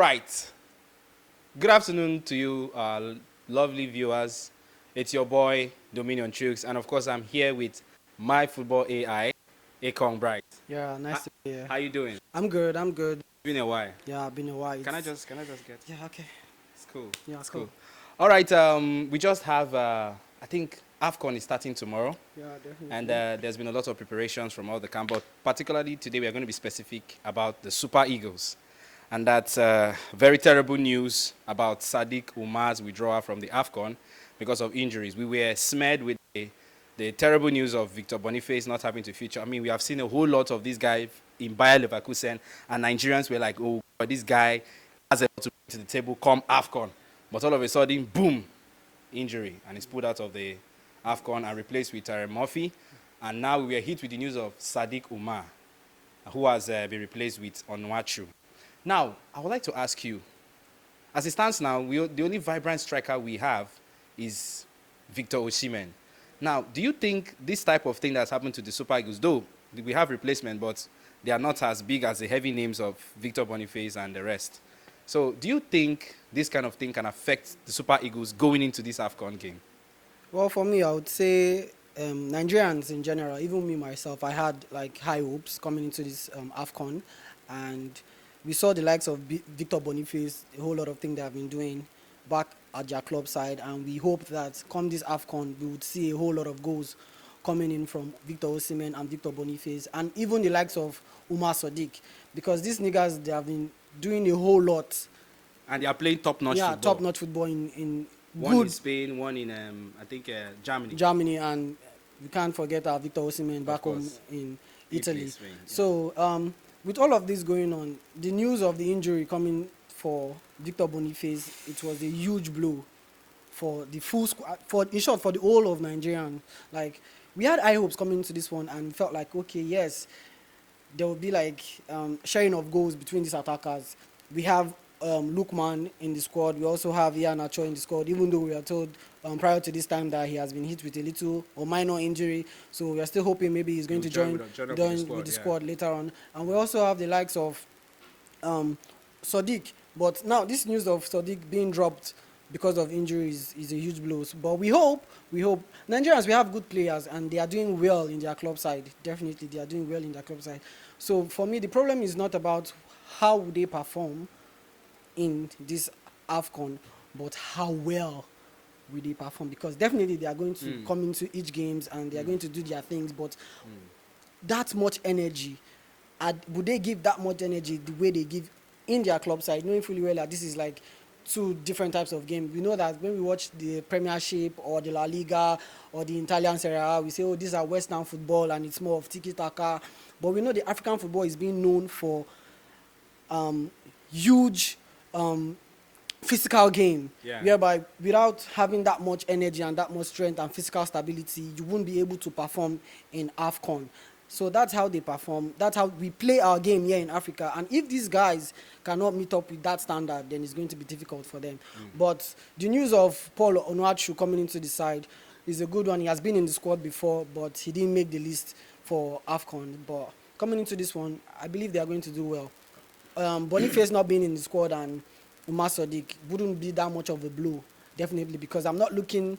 right. Good afternoon to you, lovely viewers. It's your boy, Dominion Trooks. And of course, I'm here with my football AI, Akong Bright. Yeah, How, nice to be here. how you doing? I'm good. I'm good. It's been a while. Yeah, been a while. Can I just get? Yeah, okay. It's cool. Yeah, It's cool. cool. All right. We just have, I think Afcon is starting tomorrow. Yeah, And definitely. there's been a lot of preparations from all the camp, but particularly today we are going to be specific about the Super Eagles. And that's very terrible news about Sadiq Umar's withdrawal from the Afcon because of injuries. We were smeared with the terrible news of Victor Boniface not having to feature. I mean, we have seen a whole lot of these guys in Bayer Leverkusen, and Nigerians were like, oh, this guy has a lot to bring to the table come Afcon. But all of a sudden, boom, injury, and he's pulled out of the Afcon and replaced with Murphy. And now we are hit with the news of Sadiq Umar, who has been replaced with Onuachu. Now, I would like to ask you, as it stands now, the only vibrant striker we have is Victor Osimhen. Now, do you think this type of thing that's happened to the Super Eagles, though we have replacement, but they are not as big as the heavy names of Victor Boniface and the rest? So, do you think this kind of thing can affect the Super Eagles going into this AFCON game? Well, for me, I would say Nigerians in general, even me myself, I had like high hopes coming into this Afcon, and we saw the likes of Victor Boniface, a whole lot of things they have been doing back at their club side, and we hope that come this Afcon, we would see a whole lot of goals coming in from Victor Osimhen and Victor Boniface, and even the likes of Umar Sadiq, because these niggas, they have been doing a whole lot. And they are playing top-notch Yeah, football. top-notch football in One in good Spain, one in, I think, Germany. Germany, and we can't forget our Victor Osimhen back home course. in He Italy. plays Spain, yeah. So, with all of this going on, the news of the injury coming for Victor Boniface, it was a huge blow for the full squad, for in short, for the whole of Nigerian. Like, we had high hopes coming into this one and felt like, okay, yes, there will be like sharing of goals between these attackers. We have Lukman in the squad. We also have Iheanacho in the squad, even though we are told prior to this time that he has been hit with a little or minor injury. So we are still hoping maybe he's going to join with the squad later on. And we also have the likes of Sadiq. But now this news of Sadiq being dropped because of injuries is a huge blow. But we hope Nigerians, we have good players and they are doing well in their club side. Definitely, they are doing well in their club side. So for me, the problem is not about how they perform in this AFCON, but how well will they perform, because definitely they are going to come into each games and they are going to do their things, but that much energy, would they give that much energy the way they give in their club side, knowing fully well that this is like two different types of games? We know that when we watch the Premiership or the La Liga or the Italian Serie A, we say, oh, these are Western football and it's more of tiki-taka, but we know the African football is being known for huge physical game, whereby without having that much energy and that much strength and physical stability, you won't be able to perform in AFCON. So that's how they perform. That's how we play our game here in Africa. And if these guys cannot meet up with that standard, then it's going to be difficult for them. But the news of Paul Onuachu coming into the side is a good one. He has been in the squad before, but he didn't make the list for AFCON. But coming into this one, I believe they are going to do well. Boniface not being in the squad and Umar Sadiq wouldn't be that much of a blow, definitely, because I'm not looking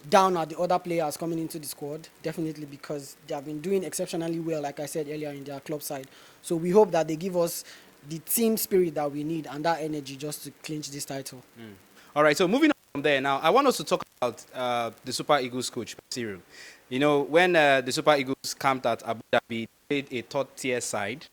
down at the other players coming into the squad, definitely, because they have been doing exceptionally well, like I said earlier, in their club side. So we hope that they give us the team spirit that we need and that energy just to clinch this title. All right, so moving on from there now, I want us to talk about the Super Eagles coach, Cyril. You know, when the Super Eagles camped at Abu Dhabi, they played a third-tier side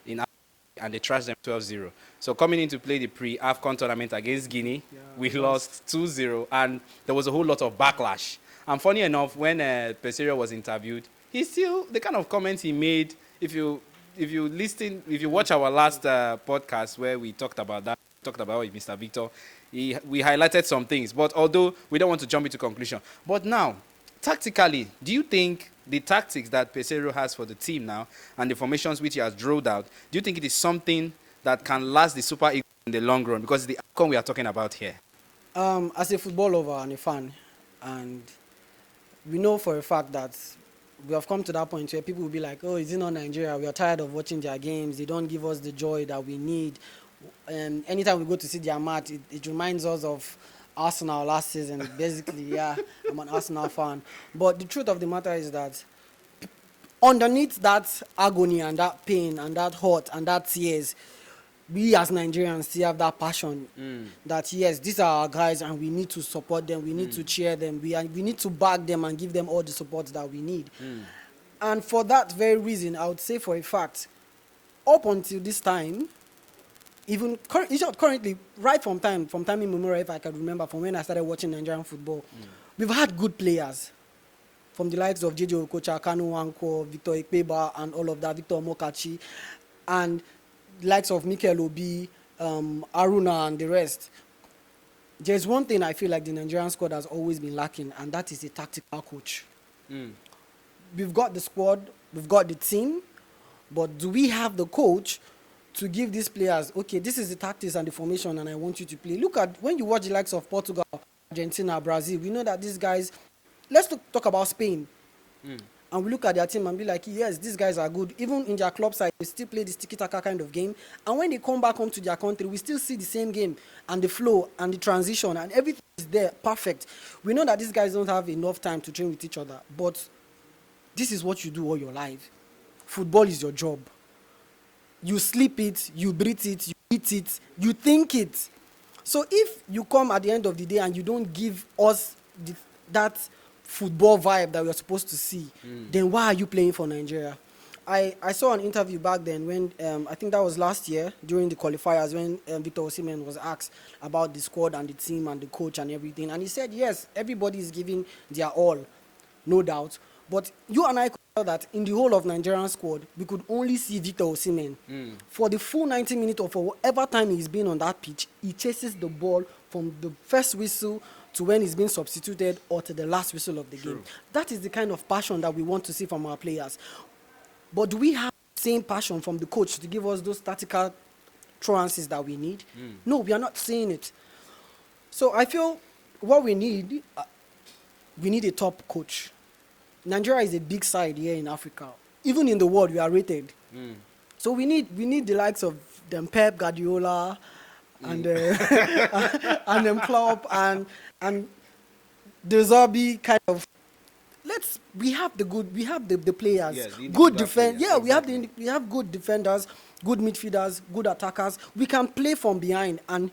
in Africa, and they trashed them 12-0. So coming in to play the pre-AFCON tournament against Guinea, we lost 2-0, and there was a whole lot of backlash. And funny enough, when Pesero was interviewed, the kind of comments he made, if you watch our last podcast where we talked about with Mr. Victor, we highlighted some things. But although we don't want to jump into conclusion, but now, tactically, do you think the tactics that Pesero has for the team now and the formations which he has drilled out, do you think it is something that can last the Super Eagles in the long run? Because it's the outcome we are talking about here. As a football lover and a fan, and we know for a fact that we have come to that point where people will be like, oh, is it not Nigeria? We are tired of watching their games. They don't give us the joy that we need. And anytime we go to see their match, it reminds us of Arsenal last season. Basically, yeah, I'm an Arsenal fan. But the truth of the matter is that underneath that agony and that pain and that hurt and that tears, we as Nigerians still have that passion that yes, these are our guys and we need to support them, we need to cheer them, we need to back them and give them all the support that we need. And for that very reason, I would say for a fact, up until this time, even currently, right from time immemorial, if I can remember, from when I started watching Nigerian football, we've had good players from the likes of JJ Okocha, Kanu Wanko, Victor Ikpeba, and all of that, Victor Mokachi, and the likes of Mikel Obi, Aruna, and the rest. There's one thing I feel like the Nigerian squad has always been lacking, and that is a tactical coach. We've got the squad, we've got the team, but do we have the coach to give these players, okay, this is the tactics and the formation, and I want you to play? Look at, when you watch the likes of Portugal, Argentina, Brazil, we know that these guys, let's talk about Spain. And we look at their team and be like, yes, these guys are good. Even in their club side, they still play this tiki-taka kind of game. And when they come back home to their country, we still see the same game and the flow and the transition and everything is there, perfect. We know that these guys don't have enough time to train with each other, but this is what you do all your life. Football is your job. You sleep it, you breathe it, you eat it, you think it. So if you come at the end of the day and you don't give us that football vibe that we're supposed to see, then why are you playing for Nigeria? I saw an interview back then when, I think that was last year, during the qualifiers, when Victor Osimhen was asked about the squad and the team and the coach and everything. And he said, yes, everybody is giving their all, no doubt. But you and I could tell that in the whole of Nigerian squad, we could only see Victor Osimhen. For the full 90 minutes or for whatever time he's been on that pitch, he chases the ball from the first whistle to when he's been substituted or to the last whistle of the game. That is the kind of passion that we want to see from our players. But do we have the same passion from the coach to give us those tactical trances that we need? No, we are not seeing it. So I feel what we need a top coach. Nigeria is a big side here in Africa. Even in the world, we are rated. So we need the likes of them Pep, Guardiola, and and them Klopp and the Zabi kind of. We have the players. Yes, the good individual defense. players, Yeah, exactly. we have good defenders, good midfielders, good attackers. We can play from behind and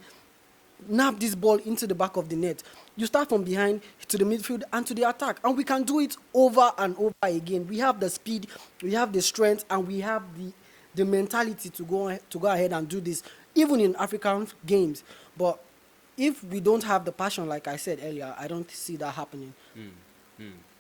nab this ball into the back of the net. You start from behind to the midfield and to the attack, and we can do it over and over again. We have the speed, we have the strength, and we have the mentality to go ahead and do this, even in African games. But if we don't have the passion, like I said earlier, I don't see that happening.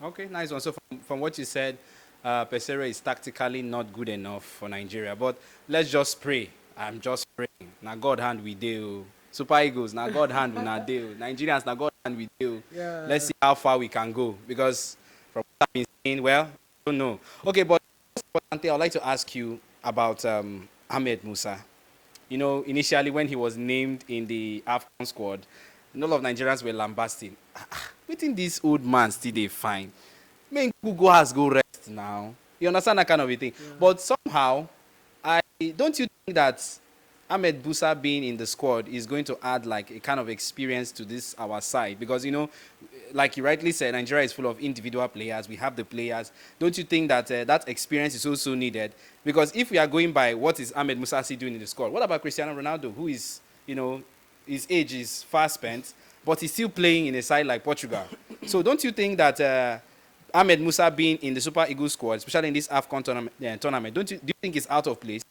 Okay, nice one. So from what you said, Pesero is tactically not good enough for Nigeria. But let's just pray. I'm just praying. Now God hand we do. Super Eagles, now God hand we now deal. Nigerians, now God hand we deal. Yeah. Let's see how far we can go. Because from what I've been saying, well, I don't know. Okay, but most importantly, I'd like to ask you about Ahmed Musa. You know, initially when he was named in the Afcon squad, a lot of Nigerians were lambasting. Waiting this old man still they fine. Man, go has go rest now. You understand that kind of a thing. Yeah. But somehow, don't you think that Ahmed Musa being in the squad is going to add like a kind of experience to this our side? Because, you know, like you rightly said, Nigeria is full of individual players. We have the players. Don't you think that that experience is also needed? Because if we are going by what is Ahmed Musa doing in the squad, what about Cristiano Ronaldo, who is, you know, his age is far spent, but he's still playing in a side like Portugal? So don't you think that Ahmed Musa being in the Super Eagles squad, especially in this Afcon tournament, do you think it's out of place?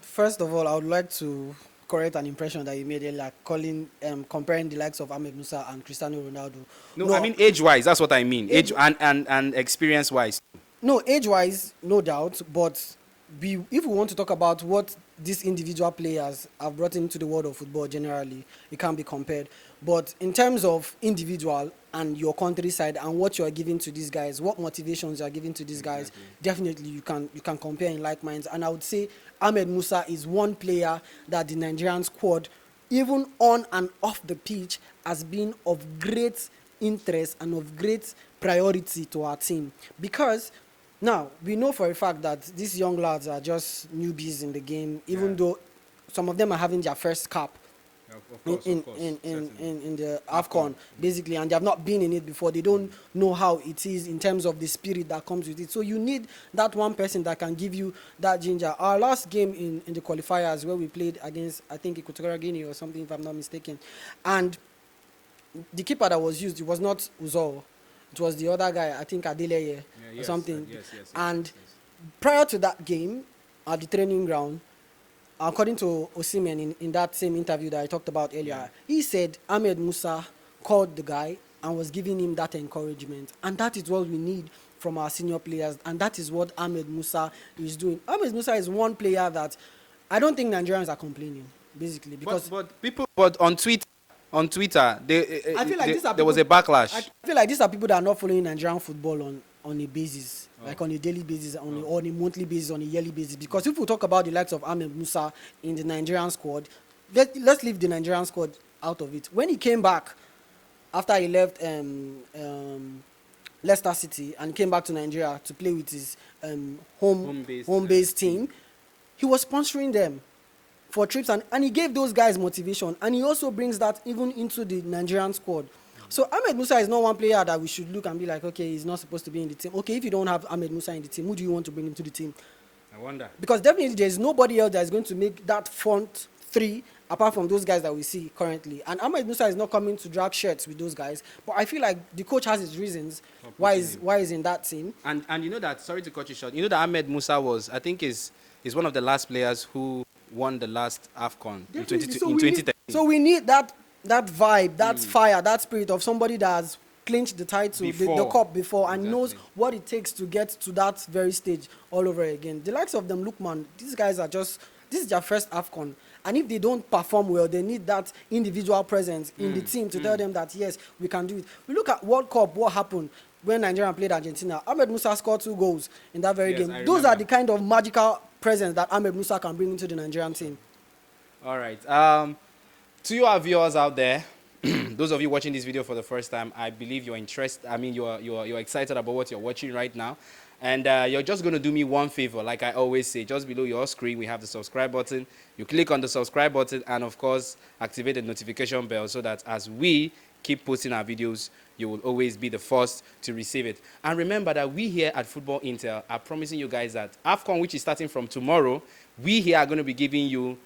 First of all, I would like to correct an impression that you made earlier, comparing the likes of Ahmed Musa and Cristiano Ronaldo. No, I mean age-wise. That's what I mean. Age and experience-wise. No, age-wise, no doubt. But if we want to talk about what these individual players have brought into the world of football generally, it can't be compared. But in terms of individual and your country side and what you are giving to these guys, what motivations you are giving to these guys, definitely you can compare in like minds. And I would say Ahmed Musa is one player that the Nigerian squad, even on and off the pitch, has been of great interest and of great priority to our team. Because now we know for a fact that these young lads are just newbies in the game, even though some of them are having their first cap Of course, in, of course, in the AFCON, basically, and they have not been in it before. They don't know how it is in terms of the spirit that comes with it. So you need that one person that can give you that ginger. Our last game in the qualifiers where we played against, I think, Equatorial Guinea or something, if I'm not mistaken, and the keeper that was used, it was not Uzor. It was the other guy, I think Adeleye or something. And prior to that game, at the training ground, according to Osimhen in that same interview that I talked about earlier, he said Ahmed Musa called the guy and was giving him that encouragement. And that is what we need from our senior players. And that is what Ahmed Musa is doing. Ahmed Musa is one player that I don't think Nigerians are complaining, basically. Because but on Twitter, I feel like there was a backlash. I feel like these are people that are not following Nigerian football on a basis, like on a daily basis, on a monthly basis, on a yearly basis. Because if we talk about the likes of Ahmed Musa in the Nigerian squad, let's leave the Nigerian squad out of it. When he came back after he left Leicester City and came back to Nigeria to play with his home-based team, he was sponsoring them for trips, and he gave those guys motivation, and he also brings that even into the Nigerian squad. So Ahmed Musa is not one player that we should look and be like, okay, he's not supposed to be in the team. Okay, if you don't have Ahmed Musa in the team, who do you want to bring into the team? I wonder. Because definitely there's nobody else that is going to make that front three apart from those guys that we see currently. And Ahmed Musa is not coming to drag shirts with those guys, but I feel like the coach has his reasons why he's in that team. And you know that, sorry to cut you short, you know that Ahmed Musa was, I think, is one of the last players who won the last Afcon in 2013. So we need that vibe, that fire, that spirit of somebody that has clinched the title, the cup before, and knows what it takes to get to that very stage all over again. The likes of them, Lookman, these guys are this is their first Afcon. And if they don't perform well, they need that individual presence in the team to tell them that, yes, we can do it. We look at World Cup, what happened when Nigeria played Argentina. Ahmed Musa scored 2 goals in that very game. Those are the kind of magical presence that Ahmed Musa can bring into the Nigerian team. All right. To you, our viewers out there, those of you watching this video for the first time, I believe you're interested. I mean, you're excited about what you're watching right now. And you're just going to do me one favor, like I always say. Just below your screen, we have the subscribe button. You click on the subscribe button and, of course, activate the notification bell so that as we keep posting our videos, you will always be the first to receive it. And remember that we here at Football Intel are promising you guys that Afcon, which is starting from tomorrow, we here are going to be giving you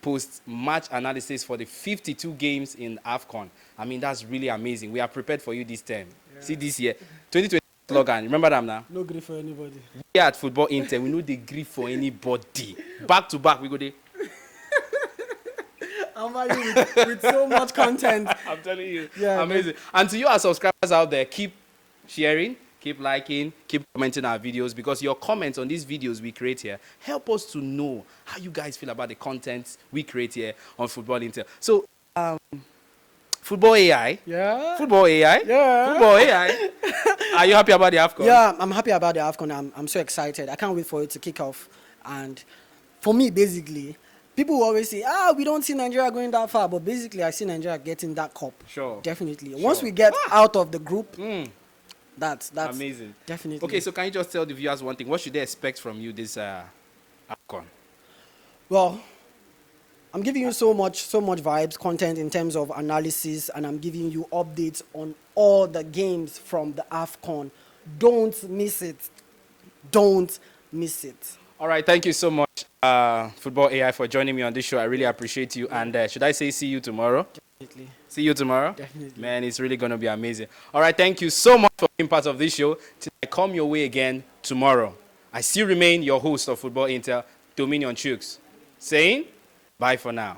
post-match analysis for the 52 games in Afcon. I mean, that's really amazing. We are prepared for you this term. Yeah. See this year, 2020 slogan. Remember that now? No grief for anybody. We at Football Intel, we know the grief for anybody. Back to back, we go there. with so much content. I'm telling you. Yeah, amazing. And to you, our subscribers out there, keep sharing, keep liking, keep commenting our videos, because your comments on these videos we create here help us to know how you guys feel about the content we create here on Football Intel. So, Football AI. Yeah. Football AI. Yeah. Football AI. Are you happy about the Afcon? Yeah, I'm happy about the Afcon. I'm so excited. I can't wait for it to kick off. And for me, basically, people will always say, we don't see Nigeria going that far. But basically, I see Nigeria getting that cup. Sure. Definitely. Sure. Once we get out of the group, that's amazing. Definitely. Okay, so can you just tell the viewers one thing? What should they expect from you this Afcon? Well, I'm giving you so much vibes, content in terms of analysis, and I'm giving you updates on all the games from the Afcon. Don't miss it. Don't miss it. All right, thank you so much, Football AI, for joining me on this show. I really appreciate you. And should I say see you tomorrow? Definitely. See you tomorrow? Definitely. Man, it's really going to be amazing. All right, thank you so much for being part of this show. Till I come your way again tomorrow. I still remain your host of Football Intel, Dominion Chooks, saying bye for now.